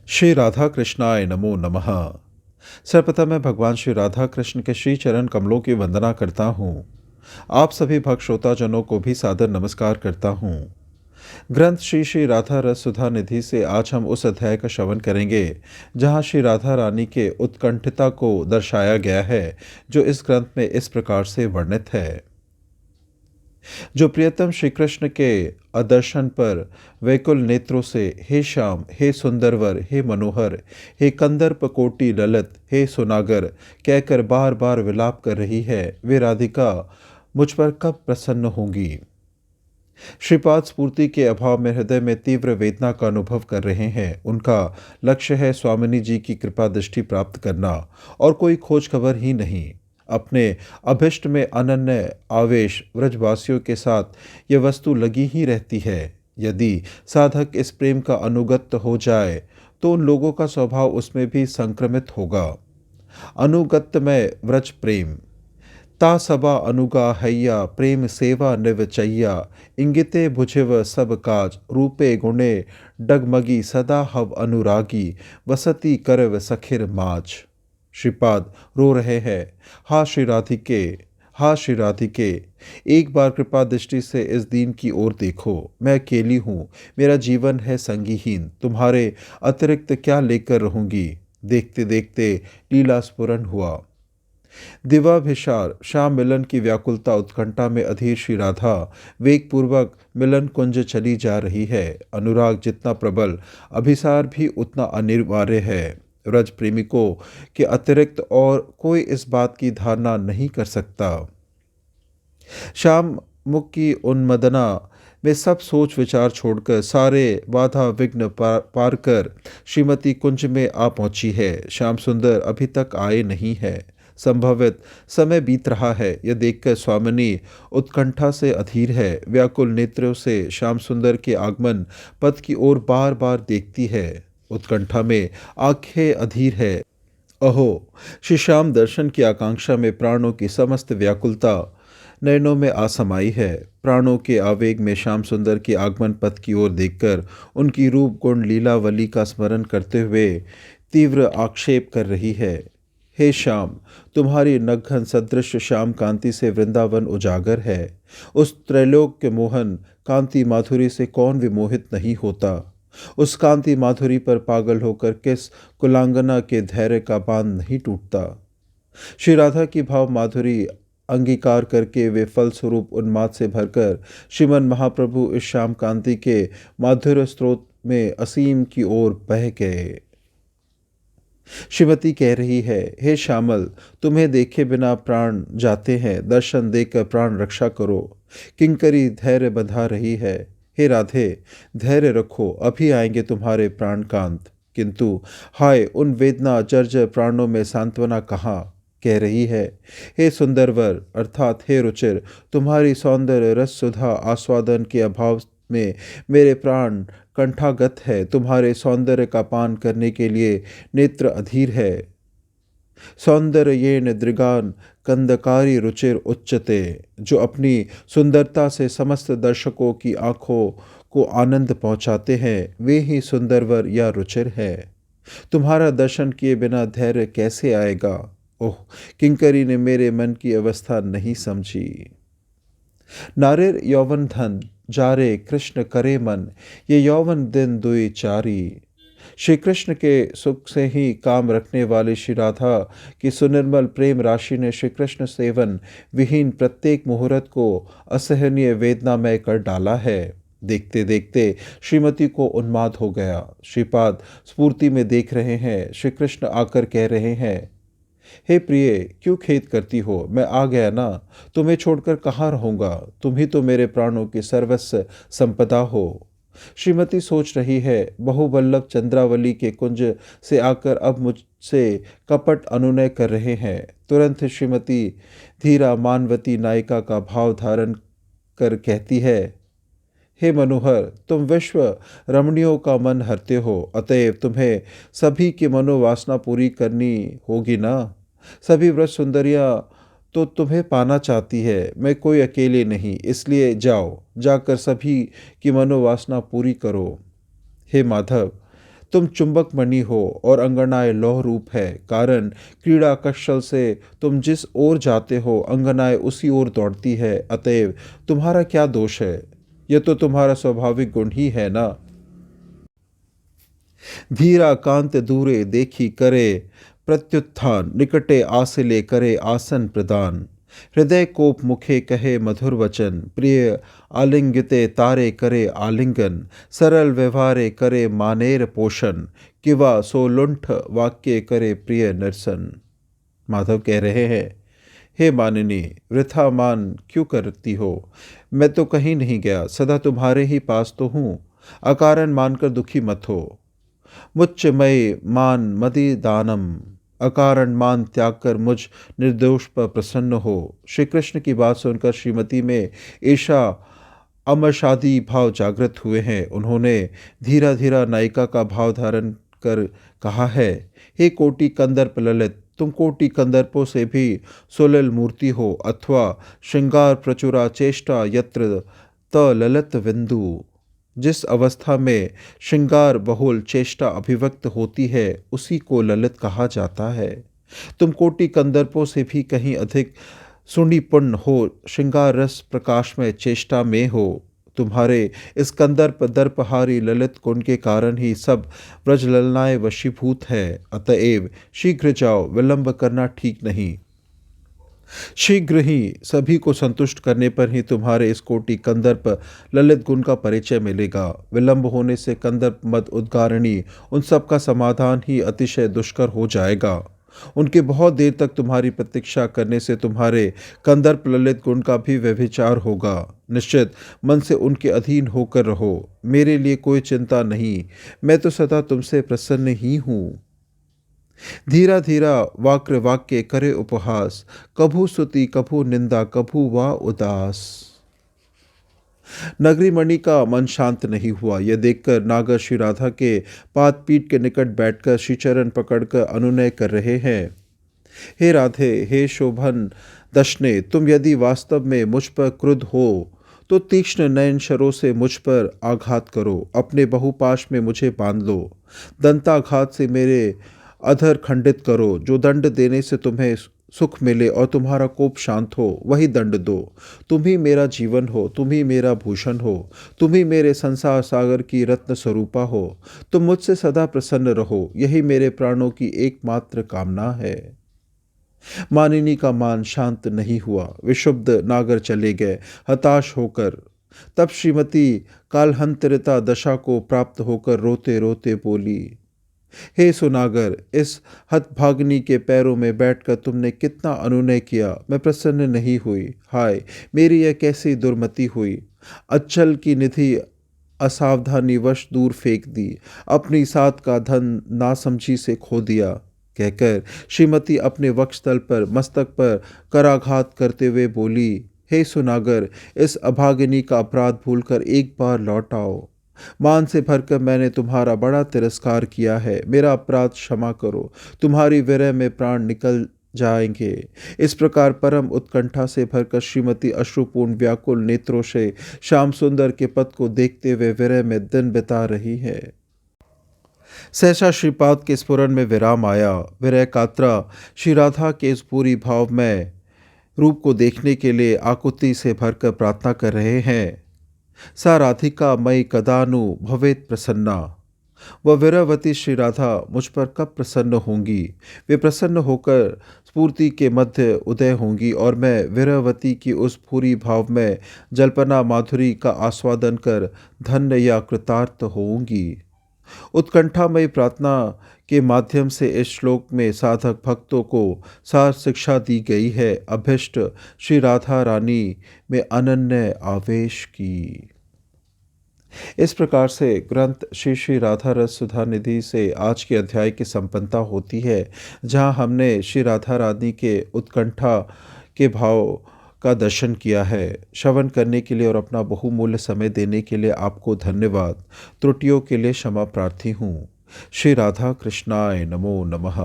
श्री राधा कृष्णाय नमो नमः। सर्वप्रथम मैं भगवान श्री राधा कृष्ण के श्री चरण कमलों की वंदना करता हूँ। आप सभी भक्त श्रोताजनों को भी सादर नमस्कार करता हूँ। ग्रंथ श्री श्री राधा रस सुधा निधि से आज हम उस अध्याय का श्रवण करेंगे जहाँ श्री राधा रानी के उत्कंठिता को दर्शाया गया है, जो इस ग्रंथ में इस प्रकार से वर्णित है। जो प्रियतम श्री कृष्ण के अदर्शन पर वैकुल नेत्रों से हे श्याम, हे सुंदरवर, हे मनोहर, हे कंदर्प कोटि ललित, हे सुनागर कहकर बार बार विलाप कर रही है, वे राधिका मुझ पर कब प्रसन्न होंगी। श्रीपाद स्फूर्ति के अभाव में हृदय में तीव्र वेदना का अनुभव कर रहे हैं। उनका लक्ष्य है स्वामिनी जी की कृपा दृष्टि प्राप्त करना और कोई खोज खबर ही नहीं। अपने अभिष्ट में अनन्य आवेश व्रजवासियों के साथ यह वस्तु लगी ही रहती है। यदि साधक इस प्रेम का अनुगत हो जाए तो उन लोगों का स्वभाव उसमें भी संक्रमित होगा। अनुगत में व्रज प्रेम ता सबा अनुगा हैया प्रेम सेवा निवचैया इंगिते बुझिव सब काज रूपे गुणे डगमगी सदा हव अनुरागी वसती करव सखिर माज। श्रीपाद रो रहे हैं, हा श्री राधिके, हा श्री राधिके, एक बार कृपा दृष्टि से इस दीन की ओर देखो। मैं अकेली हूँ, मेरा जीवन है संगीहीन, तुम्हारे अतिरिक्त क्या लेकर रहूंगी। देखते देखते लीला स्फुरन हुआ। दिवाभिसार शाम मिलन की व्याकुलता उत्कंठा में अधीर श्री राधा वेग पूर्वक मिलन कुंज चली जा रही है। अनुराग जितना प्रबल, अभिसार भी उतना अनिवार्य है। व्रज प्रेमिकों के अतिरिक्त और कोई इस बात की धारणा नहीं कर सकता। शाम मुख की उन्मदना में सब सोच विचार छोड़कर सारे बाधा विघ्न पार कर श्रीमती कुंज में आ पहुंची है। श्याम सुंदर अभी तक आए नहीं है। संभवित समय बीत रहा है, यह देखकर स्वामिनी उत्कंठा से अधीर है। व्याकुल नेत्रों से श्याम सुंदर के आगमन पथ की ओर बार बार देखती है। उत्कंठा में आंखें अधीर है। अहो, श्री श्याम दर्शन की आकांक्षा में प्राणों की समस्त व्याकुलता नयनों में आसमाई है। प्राणों के आवेग में श्याम सुंदर के आगमन पथ की ओर देखकर उनकी रूप गुण लीलावली का स्मरण करते हुए तीव्र आक्षेप कर रही है। हे श्याम, तुम्हारी नग्न सदृश श्याम कांति से वृंदावन उजागर है। उस त्रैलोक्य मोहन कांति माधुरी से कौन विमोहित नहीं होता। उस कांति माधुरी पर पागल होकर किस कुलांगना के धैर्य का बांध नहीं टूटता। श्री राधा की भाव माधुरी अंगीकार करके वे फलस्वरूप उन्माद से भरकर श्रीमन महाप्रभु इस श्याम कांति के माधुर्य स्रोत में असीम की ओर बह गए। श्रीमती कह रही है, हे श्यामल, तुम्हें देखे बिना प्राण जाते हैं, दर्शन देकर प्राण रक्षा करो। किंकरी धैर्य बंधा रही है। हे राधे, धैर्य रखो, अभी आएंगे तुम्हारे प्राणकांत। किंतु हाय, उन वेदना जर्जर प्राणों में सांत्वना कहाँ। कह रही है, हे सुंदरवर अर्थात हे रुचिर, तुम्हारी सौंदर्य रस सुधा आस्वादन के अभाव में मेरे प्राण कंठागत है। तुम्हारे सौंदर्य का पान करने के लिए नेत्र अधीर है। सौंदर्य ये दृगान कंदकारी रुचिर उच्चते, जो अपनी सुंदरता से समस्त दर्शकों की आंखों को आनंद पहुंचाते हैं, वे ही सुंदरवर या रुचिर है। तुम्हारा दर्शन किए बिना धैर्य कैसे आएगा। ओह, किंकरी ने मेरे मन की अवस्था नहीं समझी। नारिर यौवन धन जारे कृष्ण करे मन, ये यौवन दिन दुई चारी। श्री कृष्ण के सुख से ही काम रखने वाली श्री राधा की सुनिर्मल प्रेम राशि ने श्री कृष्ण सेवन विहीन प्रत्येक मुहूर्त को असहनीय वेदनामय कर डाला है। देखते देखते श्रीमती को उन्माद हो गया। श्रीपाद स्फूर्ति में देख रहे हैं। श्री कृष्ण आकर कह रहे हैं, हे प्रिय, क्यों खेद करती हो। मैं आ गया ना, तुम्हें छोड़कर कहाँ रहूँगा। तुम ही तो मेरे प्राणों की सर्वस्व संपदा हो। श्रीमती सोच रही है, बहुवल्लभ चंद्रावली के कुंज से आकर अब मुझसे कपट अनुनय कर रहे हैं। तुरंत श्रीमती धीरा मानवती नायिका का भाव धारण कर कहती है, हे मनोहर, तुम विश्व रमणियों का मन हरते हो, अतएव तुम्हें सभी की मनोवासना पूरी करनी होगी ना। सभी व्रत सुंदरियां तो तुम्हें पाना चाहती है, मैं कोई अकेले नहीं, इसलिए जाओ, जाकर सभी की मनोवासना पूरी करो। हे माधव, तुम चुंबक मणि हो और अंगनाएं लौह रूप है। कारण क्रीड़ा कौशल से तुम जिस ओर जाते हो अंगनाएं उसी ओर दौड़ती है। अतएव तुम्हारा क्या दोष है? यह तो तुम्हारा स्वाभाविक गुण ही है ना। धीरा कांत दूरे देखी करे प्रत्युत्थान, निकटे आसिले करे आसन प्रदान। हृदय कोप मुखे कहे मधुर वचन, प्रिय आलिंगिते तारे करे आलिंगन। सरल व्यवहारे करे मानेर पोषण, किवा सोलुंठ वाक्य करे प्रिय निरसन। माधव कह रहे हैं, हे मानिनी, वृथा मान क्यों करती हो? मैं तो कहीं नहीं गया, सदा तुम्हारे ही पास तो हूँ। अकारण मानकर दुखी मत हो। मुच्चमय मान मदि दानम, अकारण मान त्याग कर मुझ निर्दोष पर प्रसन्न हो। श्री कृष्ण की बात सुनकर श्रीमती में ईर्षा अमर्षादी भाव जागृत हुए हैं। उन्होंने धीरा धीरा नायिका का भाव धारण कर कहा है, हे कोटि कंदर्प ललित, तुम कोटि कंदर्पों से भी सुलल मूर्ति हो। अथवा श्रृंगार प्रचुरा चेष्टा यत्र त ललित बिंदु। जिस अवस्था में श्रृंगार बहुल चेष्टा अभिव्यक्त होती है उसी को ललित कहा जाता है। तुम कोटि कंदर्पों से भी कहीं अधिक सुनिपुण हो, श्रृंगार रस प्रकाश में चेष्टा में हो। तुम्हारे इस कंदर्प दर्पहारी ललित गुण के कारण ही सब व्रजललनाएं वशीभूत है। अतएव शीघ्र जाओ, विलंब करना ठीक नहीं। शीघ्र ही सभी को संतुष्ट करने पर ही तुम्हारे इस कोटि कंदर्प ललित गुण का परिचय मिलेगा। विलंब होने से कंदर्प मद उद्गारिणी उन सब का समाधान ही अतिशय दुष्कर हो जाएगा। उनके बहुत देर तक तुम्हारी प्रतीक्षा करने से तुम्हारे कंदर्प ललित गुण का भी व्यभिचार होगा। निश्चित मन से उनके अधीन होकर रहो। मेरे लिए कोई चिंता नहीं, मैं तो सदा तुमसे प्रसन्न ही हूँ। धीरा धीरा वाक्र वाक्य करे उपहास, कभू स्तुति कभू निंदा कभू वा उदास। नगरी मणि का मन शांत नहीं हुआ। यह देखकर नागर श्री राधा के पाद पीठ के निकट बैठकर श्रीचरण पकड़कर अनुनय कर रहे हैं। हे राधे, हे शोभन दशने, तुम यदि वास्तव में मुझ पर क्रुद्ध हो तो तीक्ष्ण नयन शरों से मुझ पर आघात करो। अपने बहुपाश में मुझे बांध लो। दंताघात से मेरे अधर खंडित करो। जो दंड देने से तुम्हें सुख मिले और तुम्हारा कोप शांत हो, वही दंड दो। तुम ही मेरा जीवन हो, तुम ही मेरा भूषण हो, तुम ही मेरे संसार सागर की रत्न स्वरूपा हो। तुम मुझसे सदा प्रसन्न रहो, यही मेरे प्राणों की एकमात्र कामना है। मानिनी का मान शांत नहीं हुआ। विशुद्ध नागर चले गए हताश होकर। तब श्रीमती कालहंतरिता दशा को प्राप्त होकर रोते रोते बोली, हे सुनागर, इस हतभागिनी के पैरों में बैठकर तुमने कितना अनुनय किया, मैं प्रसन्न नहीं हुई। हाय, मेरी यह कैसी दुर्मति हुई। अचल की निधि असावधानीवश दूर फेंक दी, अपनी साथ का धन नासमझी से खो दिया। कहकर श्रीमती अपने वक्षस्थल पर मस्तक पर कराघात करते हुए बोली, हे सुनागर, इस अभागिनी का अपराध भूलकर एक बार लौट आओ। मान से भरकर मैंने तुम्हारा बड़ा तिरस्कार किया है, मेरा अपराध क्षमा करो। तुम्हारी विरह में प्राण निकल जाएंगे। इस प्रकार परम उत्कंठा से भरकर श्रीमती अश्रुपूर्ण व्याकुल नेत्रों से श्याम सुंदर के पद को देखते हुए विरह में दिन बिता रही है। सहसा श्रीपाद के स्फुरन में विराम आया। विरह कातरा श्री राधा के इस पूरी भाव में रूप को देखने के लिए आकुति से भरकर प्रार्थना कर रहे हैं। सा राधिका मई कदानु भवेत प्रसन्ना। वह विरहवती श्री राधा मुझ पर कब प्रसन्न होंगी? वे प्रसन्न होकर स्फूर्ति के मध्य उदय होंगी और मैं विरहवती की उस पूरी भाव में जल्पना माधुरी का आस्वादन कर धन्य या कृतार्थ होंगी। उत्कंठामयी प्रार्थना के माध्यम से इस श्लोक में साधक भक्तों को सार शिक्षा दी गई है। अभिष्ट श्री राधा रानी में अनन्य आवेश की। इस प्रकार से ग्रंथ श्री श्री राधा रस सुधा निधि से आज के अध्याय की संपन्नता होती है, जहाँ हमने श्री राधा रानी के उत्कंठा के भाव का दर्शन किया है। श्रवण करने के लिए और अपना बहुमूल्य समय देने के लिए आपको धन्यवाद। त्रुटियों के लिए क्षमा प्रार्थी हूँ। श्री राधा कृष्णाय नमो नमः।